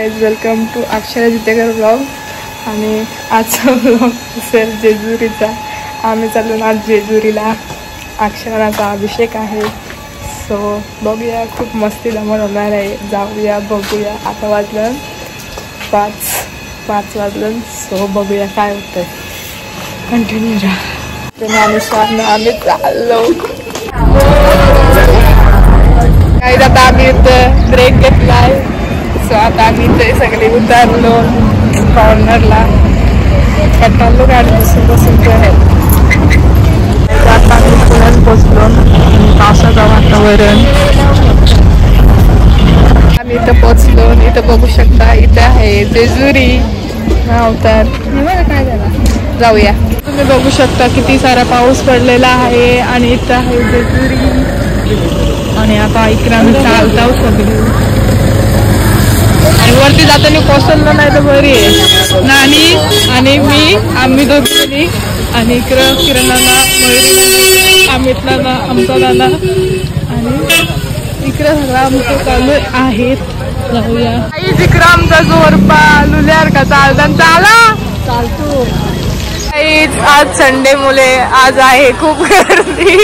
Guys, welcome to Akshara Jitekar blog. आणि आजचा blog असेल जेजुरीचा. आम्ही चाललो आज जेजुरीला. अक्षराचा अभिषेक आहे. सो बघूया, खूप मस्ती धमाल होणार आहे. जाऊया, बघूया. आता वाजलं 5 वाजलं. सो बघूया काय होतंय. कंटिन्यू राहा. आम्ही चाललो. काही आता आम्ही इथं ब्रेक घेतलाय. सो आता आम्ही इथे सगळे उतरलो कॉर्नरला. कटालो गाडी बसून आता आम्ही पुण्यात पोचलो. पावसाचं वातावरण. आम्ही इथं पोचलो. इथं बघू शकता, इथं आहे जेजुरी नाव. तर काय झालं, जाऊया. तुम्ही बघू शकता किती सारा पाऊस पडलेला आहे. आणि इथं आहे जेजुरी. आणि आता इकडे आम्ही चालतो सगळे. आणि वरती जाताना कोसळलं नाही तर बरी आहे. नानी आणि मी, आम्ही दोघी. आणि इकडं किरण नाना, मयुरी, अमित नाना, आमचा नाना. आणि इकडं सगळं आमचं चालू आहेत. जाऊया. इकडं आमचा जोरपा लुल्यार का चालतो. आज संडे मुले आज आहे खूप गर्दी.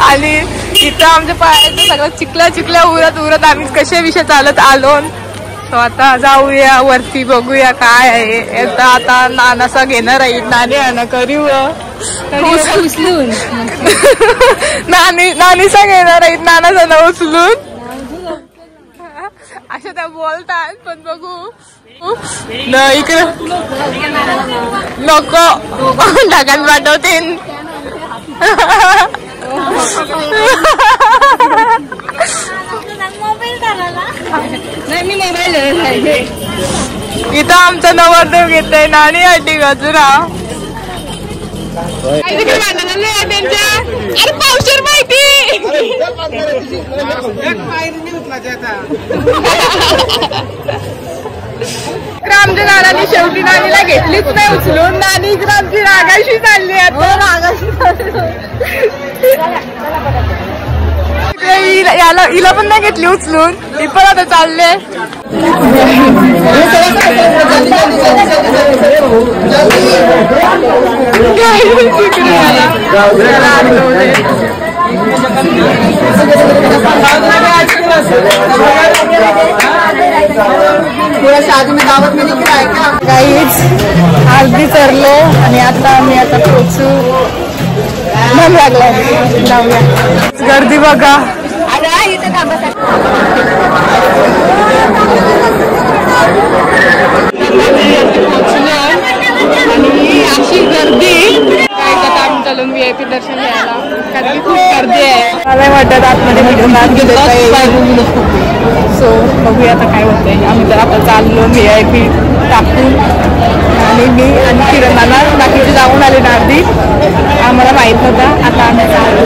आणि इथं आमच्या पायाचं सगळं चिखल्या उरत आम्ही कशा विषय चालत आलो. तो आता जाऊया वरती, बघूया काय आहे. आता नानासा घेणार आहे. नानी आणा करू उचलून. नानीसा घेणार आहेत. नानासा ना उचलून. अशा त्या बोलतात. पण बघू इकडे नको ढगात पाठवते. इथं आमचा नवरदेव घेत आहे. नाणी अटी गजरा. अरे पावशेर माहिती. आमच्या नानांनी शेवटी नानीला घेतलीच नाही उचलून. नानी इकडे आमची रागाशी चालली. याला हिला पण नाही घेतली उचलून. ही पण आता चालले. अर्धी चरलो. आणि आता आम्ही पोचू. मन लागला. जाऊया. गर्दी बघा. आणि अशी गर्दी काय आता आम्ही चालू VIP दर्शन घ्यायला. कारण की खूप गर्दी आहे. मला वाटत आतमध्ये सो बघूया आता काय होतंय. आम्ही तर आता चाललो VIP टाकून. आणि मी आणि किरणाला बाकीचे जाऊन आले ना अर्धी. आम्हाला माहित नव्हता. आता आम्ही चाललो.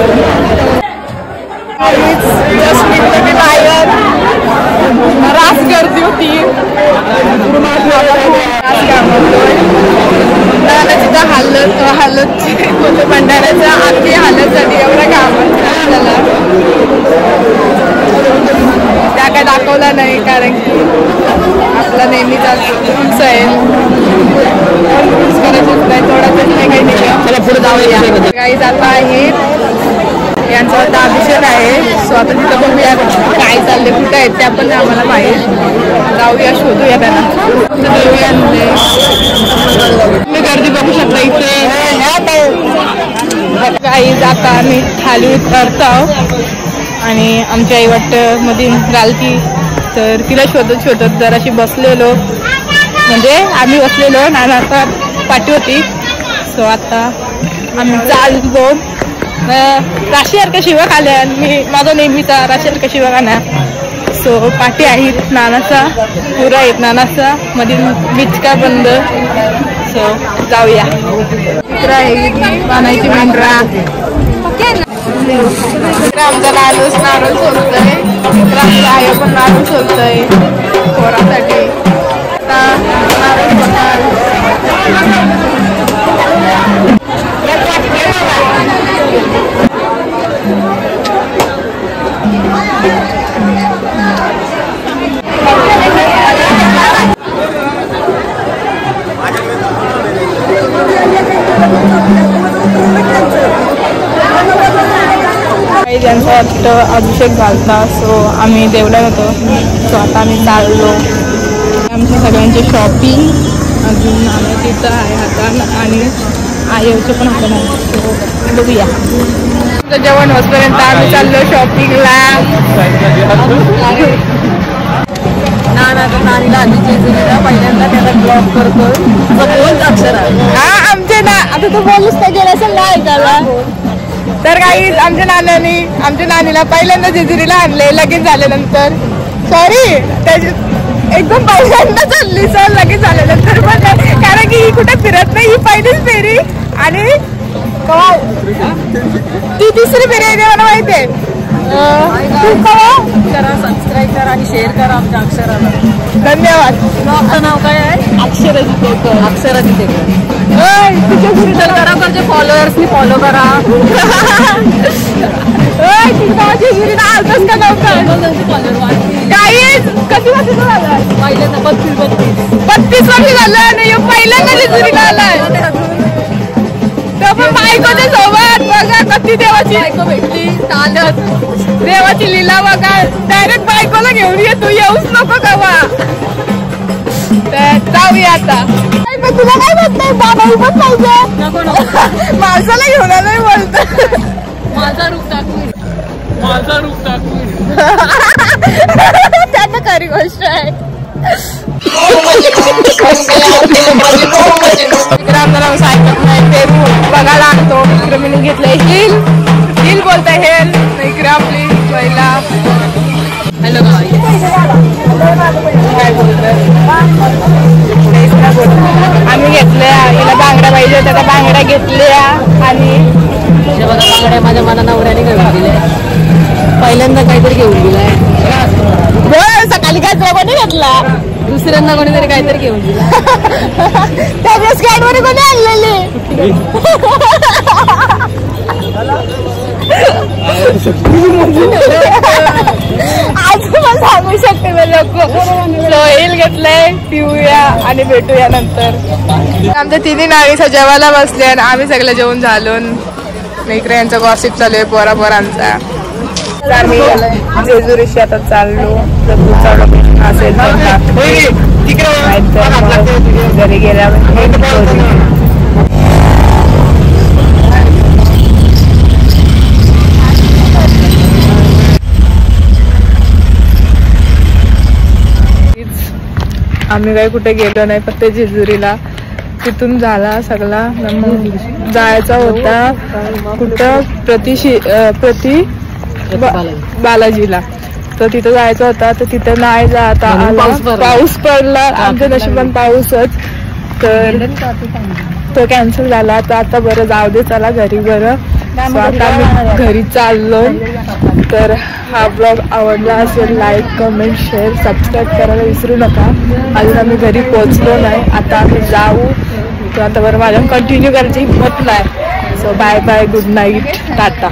जस्ट निघतो की बाहेर. रास गर्दी होती. हालत होतं. भंडाऱ्याच्या आधी हालतसाठी एवढं काम झालं. त्या काय दाखवला नाही. कारण की आपला नेहमीचा रूल्स आहे. रूल्स करायचंच नाही. थोडाच नाही काही नाही. पुढे जाऊया. काही जाता आहेत. यांचा आता अभिषेक आहे. सो आता तिथं बघूया काय चालले, कुठे आहेत त्या पण आम्हाला माहीत. जाऊया, शोधूया त्यांना. तुम्ही गर्दी बघू शकता इथे. काही जाता आम्ही खाली उतरतो. आणि आमची आई वाटतं मधील रालती. तर तिला शोधत जराशी बसलेलो. म्हणजे आम्ही बसलेलो. नानाचा पाठी होती. सो आता आम्ही चाललो. राशीसारख्या शिवा खाल्या. मी माझा नेहमीचा राशीसारख्या शिवा खाण्या. सो पाठी आहेत नानाचा. पुरा आहेत नानाचा. मधील मिचका बंद. सो जाऊया. इकडं आहे पाण्याची मेंढरा. आमचा नाणूस नाणूस सोलतोय. आमचा आई पण नाणूस सोलतोय पोरासाठी. वाटतं अभिषेक घालता. सो आम्ही देवला होतो. सो आता आम्ही चाललो. आमच्या सगळ्यांची शॉपिंग अजून आम्ही तिथं आहे हातान आणि आईचं पण हातान आहे. सो बघूया. जेवण होतपर्यंत आम्ही चाललो शॉपिंगला. पहिल्यांदा त्याला ब्लॉक करतोय अक्षर हा आमचे ना आता तू बोलूच तर गेला असेल ना ऐकायला. तर काही आमच्या नानीला पहिल्यांदा जेजुरीला आणले. लगेच झाल्यानंतर सॉरी एकदम पहिल्यांदा चालली सर लगेच झाल्यानंतर पण कारण की ही कुठे फिरत नाही. ही पहिलीच फेरी आणि ती तिसरी फेरी आहे मला माहिती आहे. करा सबस्क्राईब करा आणि शेअर करा आमच्या अक्षराला. धन्यवाद. आपलं नाव काय आहे? अक्षराची घराकडचे फॉलोअर्सनी फॉलो करा. आलतच का नव्हतं काही कधी वाजता झालं? पहिल्यांदा 32 वर्ष झालं आणि पहिल्यांदा जेजुरीला आलाय. बायकोच्या सोबत बघा कधी देवाची बायको भेटली चालत. देवाची लीला बघा. डायरेक्ट बायकोला घेऊन ये. तू येऊच नको कवा. तर जाऊया आता. तुला काय म्हणतंय बाबा उभंच पाहिजे. माणसाला घेऊन आलोय बोलत. माझा रूप दाखवी. त्यात खरी गोष्ट आहे. बघायला आणतो. इकडे मी घेतलंय हिल बोलताय हेल. इकडे आपली पहिला हॅलो काय बोलतोय आम्ही घेतल्या. हिला बांगड्या पाहिजे त्या बांगड्या घेतल्या. आणि बघा बांगड्या माझ्या मला नवऱ्याने घेऊन दिल्या. पहिल्यांदा काहीतरी घेऊन दिलाय. सकाळी काय कोणी घेतला. दुसऱ्यांदा कोणीतरी काहीतरी घेऊन दिला. त्या दिवस कॅडबरी कोणी आणलेली. आज पण सांगू शकते मी लोक. सोईल घेतलंय. पिऊया आणि भेटूया नंतर. आमच्या तिन्ही नाळीचा जेवायला बसले आणि आम्ही सगळे जेवून झालो. इकडे यांचा गॉसिप चालू आहे पोरांचा. आम्ही जेजुरीशी आता चाललो. असेल घरी गेल्यावर आम्ही काही कुठे गेलो नाही. फक्त जेजुरीला तिथून झाला सगळा. जायचा होता कुठं प्रति बालाजीला. तर तिथं जायचं होता. तर तिथं नाही जाता आला. पाऊस पडला. आमच्या नशिबात पाऊसच. तर तो कॅन्सल झाला. तर आता बरं जाऊ दे चला घरी. बरं आता आम्ही घरी चाललो. तर हा ब्लॉग आवडला असेल लाईक कमेंट शेअर सबस्क्राईब करायला विसरू नका. अजून आम्ही घरी पोहोचलो नाही. आता आम्ही जाऊ. तर आता बरं माझ्या कंटिन्यू करायची हिंमत नाही. So bye bye good night Tata.